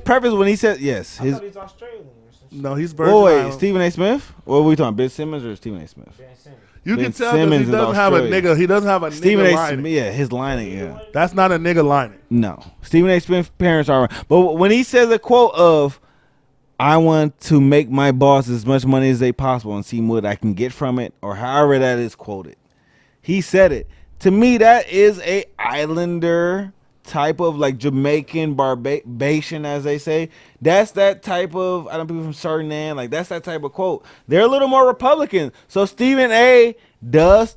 purpose when he said, yes. I thought he's Australian. No, he's Virgin Islands. Islands. Stephen A. Smith? What are we talking, Ben Simmons or Stephen A. Smith? Ben Simmons. You Ben can tell because Simmons he in doesn't have a Australia. nigga. He doesn't have a Stephen nigga A. lining. Smith, yeah, his lining, yeah. That's not a nigga lining. No, Stephen A. Smith's parents are. But when he says a quote of, "I want to make my boss as much money as they possible and see what I can get from it," or however that is quoted, he said it. To me, that is a Islander type of like Jamaican Barbadian, as they say. That's that type of, I don't know, people from Suriname, like that's that type of quote. They're a little more Republican. So Stephen A. does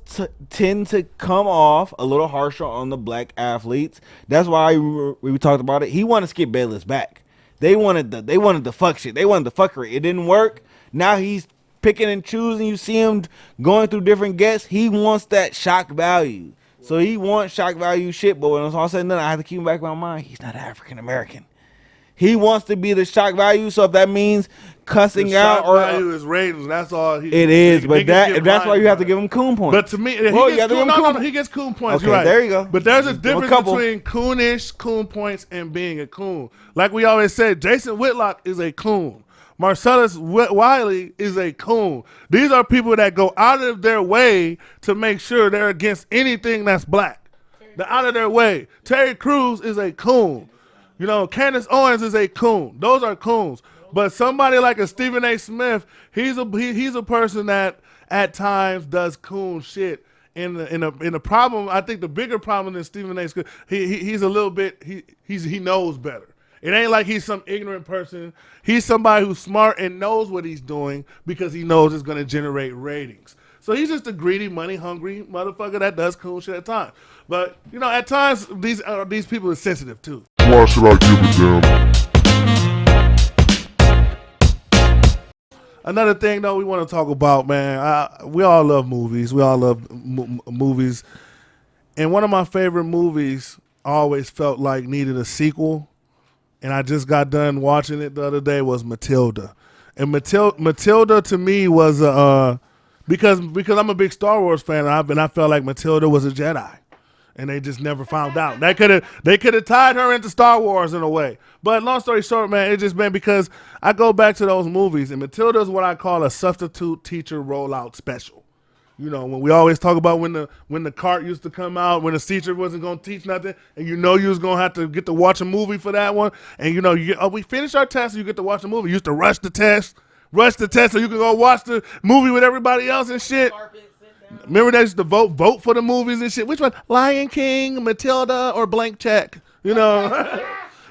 tend to come off a little harsher on the black athletes. That's why we talked about it. He wanted Skip Bayless back. They wanted the fuck shit. They wanted the fuckery. It didn't work. Now he's picking and choosing. You see him going through different guests. He wants that shock value. So he wants shock value shit, but when it's all said and done, I have to keep him back in my mind. He's not African American. He wants to be the shock value. So if that means cussing The out shock or value is ratings. That's all. it is, but that's why you have to give him coon points. But to me, he Well, you gets have to give coon, him no, coon. he gets coon points. Okay, You're right. there you go. But there's a Give him a difference couple. between coonish coon points and being a coon. Like we always said, Jason Whitlock is a coon. Marcellus Wiley is a coon. These are people that go out of their way to make sure they're against anything that's black. They're out of their way. Terry Crews is a coon. You know, Candace Owens is a coon. Those are coons. But somebody like a Stephen A. Smith, he's a person that at times does coon shit. In the problem, I think the bigger problem than Stephen A. Smith, he's a little bit he knows better. It ain't like he's some ignorant person. He's somebody who's smart and knows what he's doing because he knows it's going to generate ratings. So he's just a greedy, money-hungry motherfucker that does cool shit at times. But, you know, at times, these people are sensitive, too. Why should I give a damn? Another thing, though, we want to talk about, man, we all love movies. We all love movies. And one of my favorite movies I always felt like needed a sequel. And I just got done watching it the other day, was Matilda. And Matilda to me was because I'm a big Star Wars fan, and I felt like Matilda was a Jedi, and they just never found out. They could have tied her into Star Wars in a way. But long story short, man, it just been because I go back to those movies, and Matilda is what I call a substitute teacher rollout special. You know, when we always talk about when the cart used to come out, when the teacher wasn't going to teach nothing, and you know you was going to have to get to watch a movie for that one, and you know, we finish our test, you get to watch a movie. You used to rush the test so you can go watch the movie with everybody else and shit. Remember they used to vote for the movies and shit. Which one? Lion King, Matilda, or Blank Check? You know,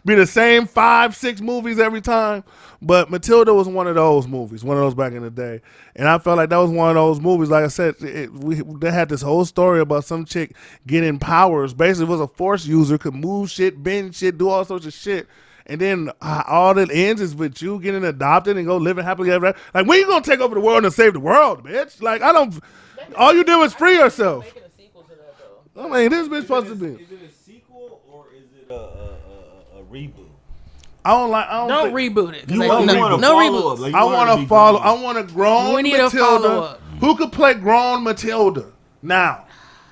be the same 5-6 movies every time. But Matilda was one of those movies, one of those back in the day. And I felt like that was one of those movies. Like I said, they had this whole story about some chick getting powers. Basically, was a force user, could move shit, bend shit, do all sorts of shit. And then all that ends is with you getting adopted and go living happily ever after. Like, when you gonna take over the world and save the world, bitch? Like, all you do is free yourself. I mean, this bitch supposed to be. Is it a sequel or is it a reboot? Don't reboot it. You No want reboots. Like, I want to follow. I want a grown We need a Matilda. follow-up. Who could play grown Matilda now?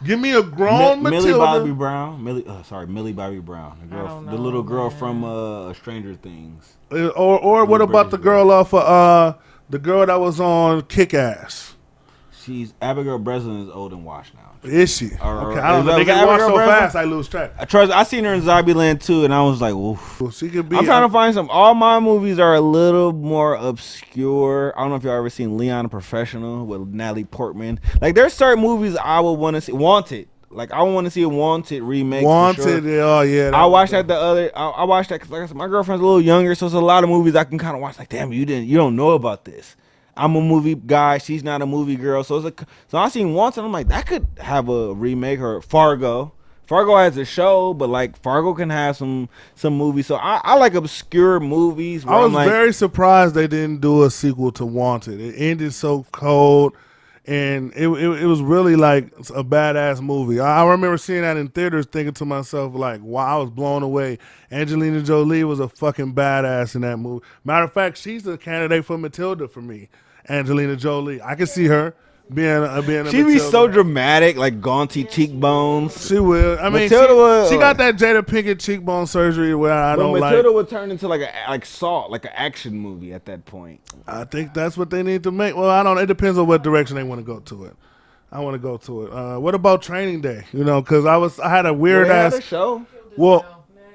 Give me a grown Millie Matilda. Bobby Brown. Millie Bobby Brown. The little girl from Stranger Things. Or what about the girl off the girl that was on Kick-Ass? She's Abigail Breslin is old and washed now. Is she? Or- Okay, I don't know. They is that get watched Abigail so Breslin? fast, I lose track. I seen her in Zombieland too, and I was like, oof. She could be. I'm trying to find some. All my movies are a little more obscure. I don't know if y'all ever seen Leon the Professional with Natalie Portman. Like, there's certain movies I would want to see. Wanted. Like, I want to see a Wanted remake. Wanted. For sure. Oh yeah. I watched that I watched that because, like I said, my girlfriend's a little younger, so it's a lot of movies I can kind of watch. Like, damn, you don't know about this. I'm a movie guy. She's not a movie girl. So I seen Wanted. I'm like, that could have a remake. Or Fargo. Fargo has a show, but like Fargo can have some movies. So I like obscure movies. I was very surprised they didn't do a sequel to Wanted. It ended so cold, and it was really like a badass movie. I remember seeing that in theaters, thinking to myself like, wow, I was blown away. Angelina Jolie was a fucking badass in that movie. Matter of fact, she's the candidate for Matilda for me. Angelina Jolie, I can see her being a She be Matilda. so dramatic, like gaunty cheekbones. She will. I mean, Matilda she got that Jada Pinkett cheekbone surgery where I don't like. Matilda would turn into like Salt, like an action movie at that point. I think that's what they need to make. Well, I don't know. It depends on what direction they want to go to it. I want to go to it. What about Training Day? You know, because I had a weird They had ass a show. Well,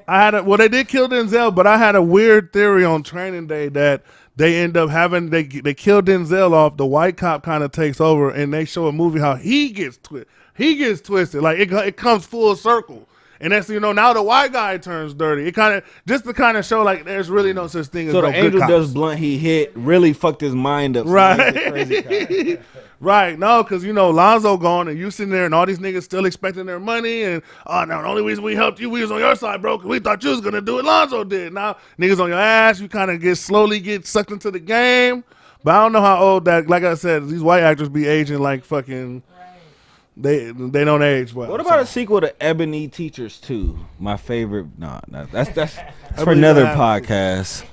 they did kill Denzel, but I had a weird theory on Training Day that they end up having they kill Denzel off. The white cop kind of takes over, and they show a movie how he gets twisted. He gets twisted, like it comes full circle, and that's now the white guy turns dirty. It kind of just to kind of show like there's really no such thing as So no the good angel cops. does blunt. He hit really fucked his mind up. So he makes it crazy cop. Right, no, because Lonzo gone and you sitting there and all these niggas still expecting their money and no, the only reason we helped you, we was on your side, bro, because we thought you was gonna do what Lonzo did. Now niggas on your ass, you kind of slowly get sucked into the game. But I don't know how old that. Like I said, these white actors be aging like fucking. They don't age well. What about a sequel to Ebony Teachers 2? My favorite. No, that's for another podcast.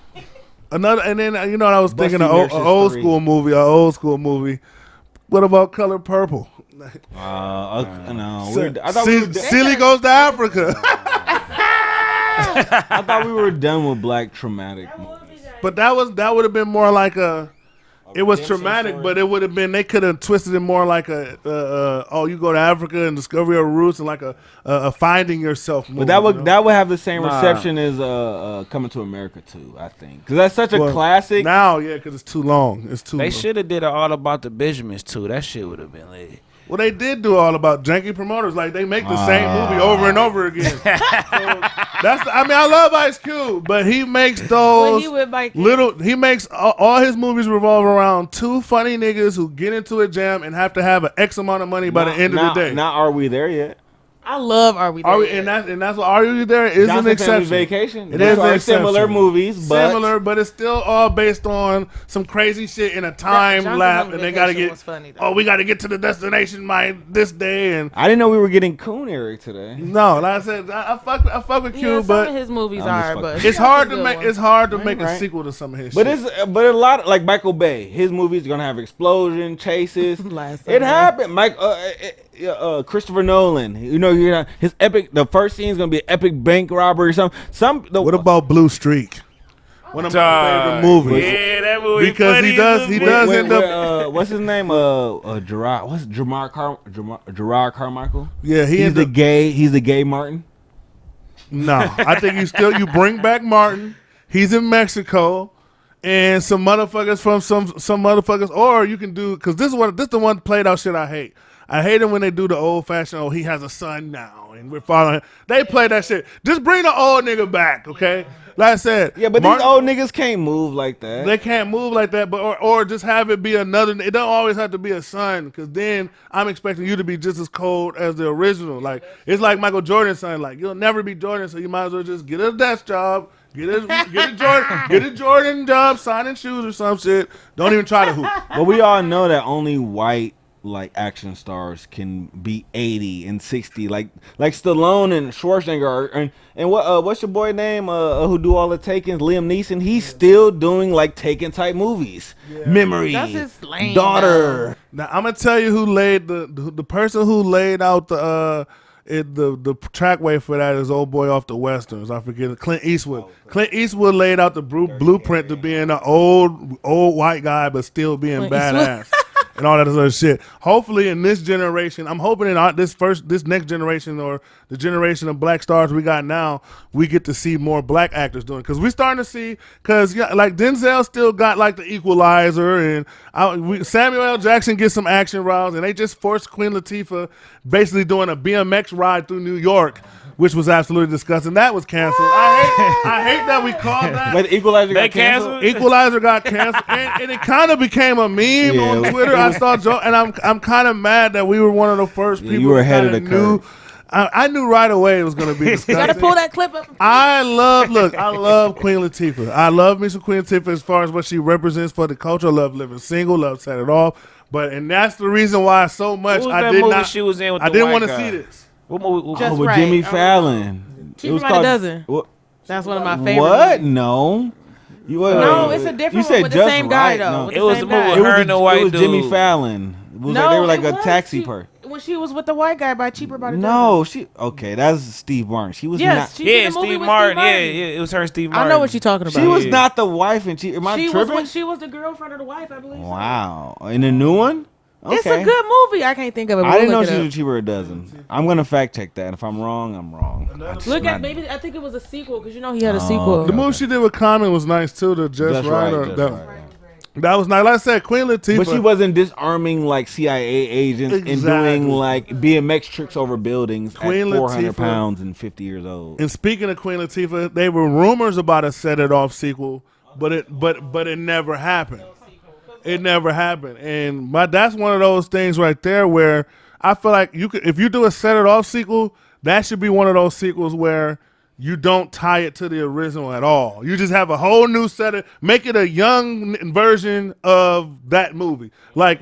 Another, and then I was thinking Busty an Nurses old 3. old school movie. What about Color Purple? No, I thought we were Silly goes to Africa. I thought we were done with black traumatic movies. But that would have been more like a. It was traumatic, story. but it would have been. They could have twisted it more like you go to Africa and discover your roots and like a finding yourself movie. But that would have the same reception as Coming to America 2, I think, because that's such a classic. Now, yeah, because it's too long. It's too. They long. should have did it all about the Benjamins too. That shit would have been lit. Well, they did do all about janky promoters. Like they make the same movie over and over again. So I love Ice Cube, but he makes those He makes all his movies revolve around two funny niggas who get into a jam and have to have an X amount of money by the end of the day. Not Are We There Yet? I love Are We There? And that's what Are You There is Johnson an exception. Family Vacation. It is an exception. Similar movies, but similar, but it's still all based on some crazy shit in a time Johnson lap, Family and they got to Vacation get. was funny, though. We got to get to the destination by this day, and I didn't know we were getting Coon Eric today. no, like I said, I fuck with Yeah, Q, some but of his movies I'm just are, fucking- but it's hard to make. It's hard to make a Right. sequel to some of his But shit. but a lot of, like Michael Bay, his movies are gonna have explosion chases. Last It Sunday. happened. Christopher Nolan. His epic. The first scene is gonna be an epic bank robbery or something. What about Blue Streak? One of my favorite movies. Yeah, that movie. Because funny he does- as a he bitch. does end up. What's his name? Gerard. What's Gerard Carmichael? Yeah, He's the gay. He's the gay Martin. No, I think you bring back Martin. He's in Mexico, and some motherfuckers from some motherfuckers, or you can do because this is the one played out shit I hate. I hate it when they do the old fashioned. Oh, he has a son now, and we're following. They play that shit. Just bring the old nigga back, okay? Like I said, Yeah, but Martin, these old niggas can't move like that. they can't move like that, but or just have it be another. It don't always have to be a son, because then I'm expecting you to be just as cold as the original. Like it's like Michael Jordan's son. Like you'll never be Jordan, so you might as well just get a desk job, get a Jordan job, signing shoes or some shit. Don't even try to hoop. But we all know that only white action stars can be 80 and 60, like Stallone and Schwarzenegger and what's your boy name who do all the Takens, Liam Neeson. He's still doing Taken type movies. Memory, That's his lane, daughter. Now I'm gonna tell you who laid the person who laid out the trackway for that is old boy off the westerns. I forget it. Clint Eastwood. Clint Eastwood laid out the blueprint to being an old white guy but still being Clint badass. And all that other shit. Hopefully, in this generation, I'm hoping in this next generation or the generation of black stars we got now, we get to see more black actors doing it. Because we're starting to see, Denzel still got the Equalizer, and Samuel L. Jackson gets some action rounds, and they just forced Queen Latifah basically doing a BMX ride through New York, which was absolutely disgusting. That was canceled. I hate that we called that. But Equalizer They got canceled. Equalizer got canceled, and it kind of became a meme on Twitter. I saw Joe, and I'm kind of mad that we were one of the first people. you were ahead that of the knew. curve. I knew right away it was going to be You disgusting. gotta pull that clip up. I love Queen Latifah. I love me some Queen Latifah as far as what she represents for the culture. I love Living Single, love Set It Off. And that's the reason why so much What was I that did movie not. she was in with I the didn't white want to guy? see this. What movie? Just with right. Jimmy I Fallon. Cheaper by the Dozen. What? That's one of my favorite. What? movies. No. No, it's a different you one said with the just same guy right. though. No. With It the was same the movie guy. with her and the white It was Jimmy dude. Fallon. They were No, like it a was taxi person. when she was with the white guy by Cheaper by the Dozen. No, that's Steve Martin. She was Yes, not. she did Yeah, the movie Steve with Martin. Steve Yeah, Martin. yeah, it was her and Steve I Martin. know what you're talking about. She was Yeah. not the wife, and am I She tripping? was the girlfriend of the wife, I believe. so. Wow. In the new one? It's a good movie. I can't think of it. I didn't know Look she it was up. cheaper a dozen. I'm gonna fact check that. If I'm wrong, I'm wrong. Look at maybe I think it was a sequel because you know he had a sequel. The movie she did with Common was nice too. The Just Right. That was nice. Like I said, Queen Latifah. But she wasn't disarming like CIA agents and doing like BMX tricks over buildings Queen at 400 Latifah. pounds and 50 years old. And speaking of Queen Latifah, there were rumors about a Set It Off sequel, but it never happened. It never happened. And that's one of those things right there where I feel like if you do a Set It Off sequel, that should be one of those sequels where you don't tie it to the original at all. You just have a whole new make it a young version of that movie. Like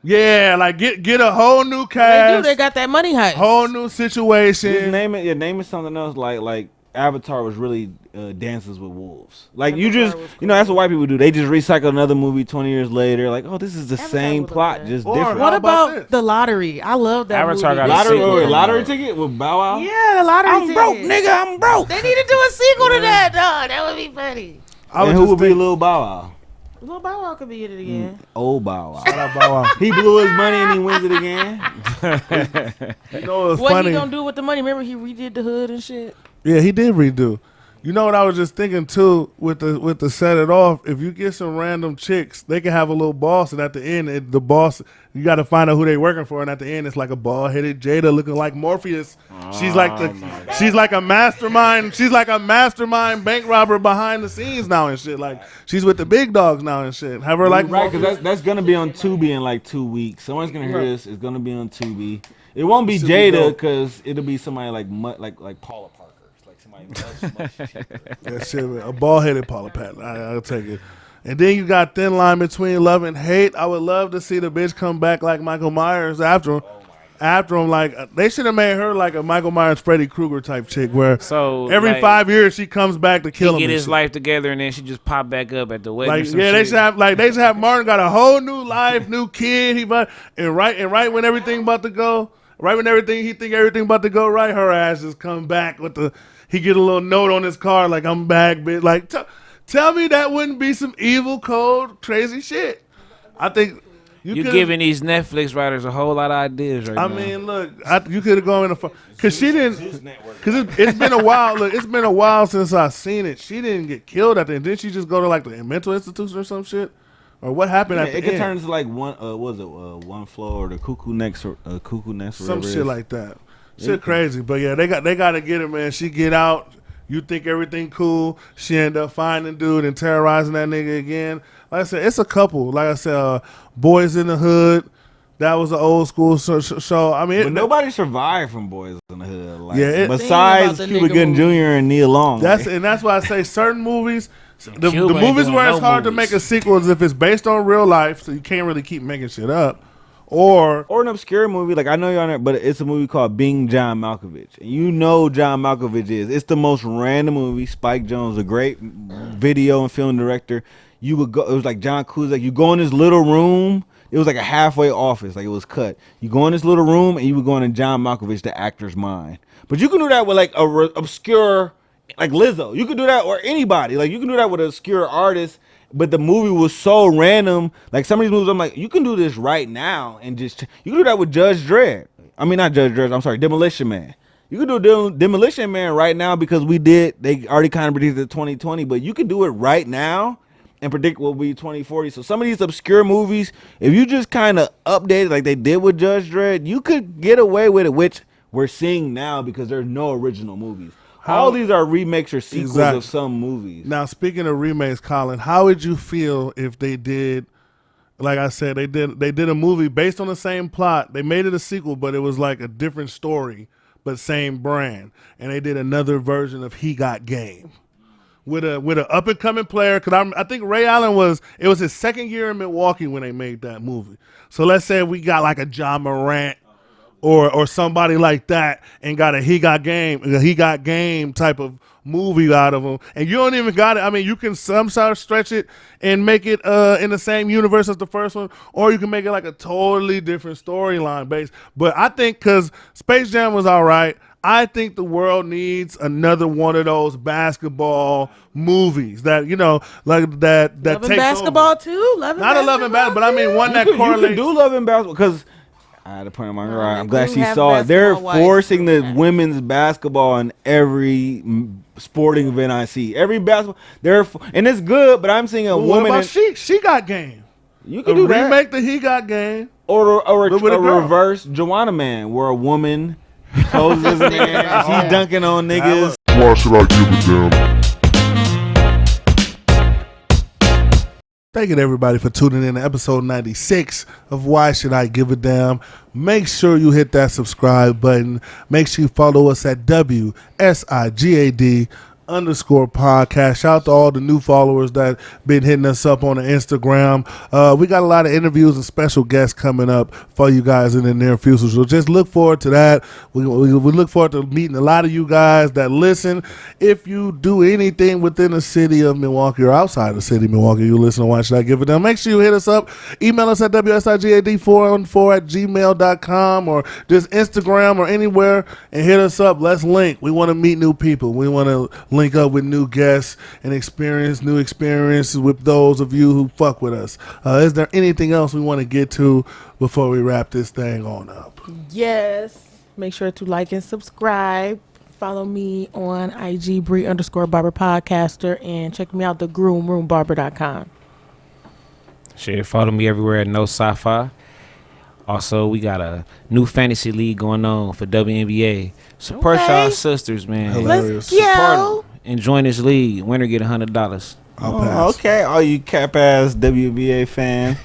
get a whole new cast. They got that money heist. Whole new situation. Just name it something else like Avatar was really Dances with Wolves. Like that's what white people do. They just recycle another movie 20 years later. Like, oh, this is the same plot, just different. What about The Lottery? I love that Avatar movie. got a sequel. Lottery ticket with Bow Wow? Yeah, the lottery I'm ticket. broke, nigga. I'm broke. They need to do a sequel to that, dog. That would be funny. And who would be Lil Bow Wow? Lil Bow Wow could be in it again. Old Bow Wow. He blew his money and he wins it again. You know what's What funny? he gonna do with the money? Remember he redid the hood and shit. Yeah, he did redo. You know what I was just thinking too with the Set It Off. If you get some random chicks, they can have a little boss, and at the end, the boss you got to find out who they working for, and at the end, it's like a bald-headed Jada looking like Morpheus. She's like a mastermind. She's like a mastermind bank robber behind the scenes now and shit. Like she's with the big dogs now and shit. Have her like right, because that's gonna be on Tubi in like 2 weeks. Someone's gonna hear this. It's gonna be on Tubi. It won't be Jada because it'll be somebody like Paula Parker. That shit, a bald-headed Paula Patton. I'll take it. And then you got thin line between love and hate. I would love to see the bitch come back like Michael Myers after him. After him, like they should have made her like a Michael Myers, Freddy Krueger type chick, where every 5 years she comes back to kill him. Get his life together, and then she just pop back up at the wedding. Like they should have Martin got a whole new life, new kid. And right when everything about to go. Right when he think everything about to go right, her ass just come back with he get a little note on his car like I'm back, bitch. Like tell me that wouldn't be some evil, cold, crazy shit. I think you giving these Netflix writers a whole lot of ideas right now. I mean, look, you could have gone in because she didn't. Because it's been a while. Look, it's been a while since I seen it. She didn't get killed at the end. Didn't she just go to like the mental institution or some shit? Or what happened at the end? It could turn into like one floor or the cuckoo nest or some shit like that. Shit crazy, but yeah, they got to get her, man. She get out, you think everything cool. She end up finding dude and terrorizing that nigga again. Like I said, it's a couple. Like I said, Boys in the Hood. That was an old school show. I mean, but nobody survived from Boys in the Hood. Like, besides Cuba Gooding Jr. and Nia Long. That's why I say certain movies. The movies where it's hard to make a sequel is if it's based on real life, so you can't really keep making shit up, or an obscure movie. Like I know you're on it, but it's a movie called Being John Malkovich, and you know John Malkovich it's the most random movie. Spike Jonze, a great video and film director. You would go. It was like John Cusack. You go in this little room. It was like a halfway office, like it was cut. You go in this little room and you would go into John Malkovich, the actor's mind. But you can do that with like a obscure. Like Lizzo, you could do that, or anybody. Like you can do that with an obscure artist, but the movie was so random. Like some of these movies, I'm like, you can do this right now, and you can do that with Judge Dredd. I mean, not Judge Dredd. I'm sorry, Demolition Man. You can do Demolition Man right now because they already kind of predicted 2020, but you can do it right now and predict what will be 2040. So some of these obscure movies, if you just kind of update it like they did with Judge Dredd, you could get away with it, which we're seeing now because there's no original movies. All these are remakes or sequels of some movies. Now, speaking of remakes, Colin, how would you feel if they did, like I said, they did a movie based on the same plot. They made it a sequel, but it was like a different story, but same brand. And they did another version of He Got Game with an up and coming player. Because I think Ray Allen was his second year in Milwaukee when they made that movie. So let's say we got like a John Morant. Or somebody like that and got a He Got Game type of movie out of them. And you don't even got it. I mean, you can somehow stretch it and make it in the same universe as the first one, or you can make it like a totally different storyline based. But I think because Space Jam was all right, I think the world needs another one of those basketball movies that like that Love and takes basketball over. too. Love and Not a love and basketball, but I mean one that You correlates. can do Love and Basketball because I had to put in my right. I'm glad do she have saw it. They're basketball wives. forcing the Yeah. women's basketball in every sporting event I see. Every basketball, and it's good. But I'm seeing a Well, what woman. about she got game? You can do that. Remake the He Got Game. Or But with a a girl. reverse Joanna Man, where a woman closes his man, she dunking on niggas. Why should I give a damn? Thank you to everybody for tuning in to episode 96 of Why Should I Give a Damn. Make sure you hit that subscribe button. Make sure you follow us at WSIGAD _podcast. Shout out to all the new followers that been hitting us up on the Instagram. We got a lot of interviews and special guests coming up for you guys in the near future, so just look forward to that. We look forward to meeting a lot of you guys that listen. If you do anything within the city of Milwaukee or outside the city of Milwaukee, you listen to Why Should I Give It Down, make sure you hit us up. Email us at wsigad414@gmail.com or just Instagram or anywhere and hit us up. Let's link. We want to meet new people. We want to link up with new guests and experience new experiences with those of you who fuck with us. Is there anything else we want to get to before we wrap this thing on up? Yes. Make sure to like and subscribe. Follow me on IG Bree_Barber Podcaster and check me out thegroomroombarber.com. Shit, follow me everywhere at No Sci-Fi. Also, we got a new fantasy league going on for WNBA. Support Okay. y'all sisters, man. Hilarious. Let's Support go. 'em and join this league. Winner get $100. I'll Oh, pass. okay, all you cap ass WBA fan.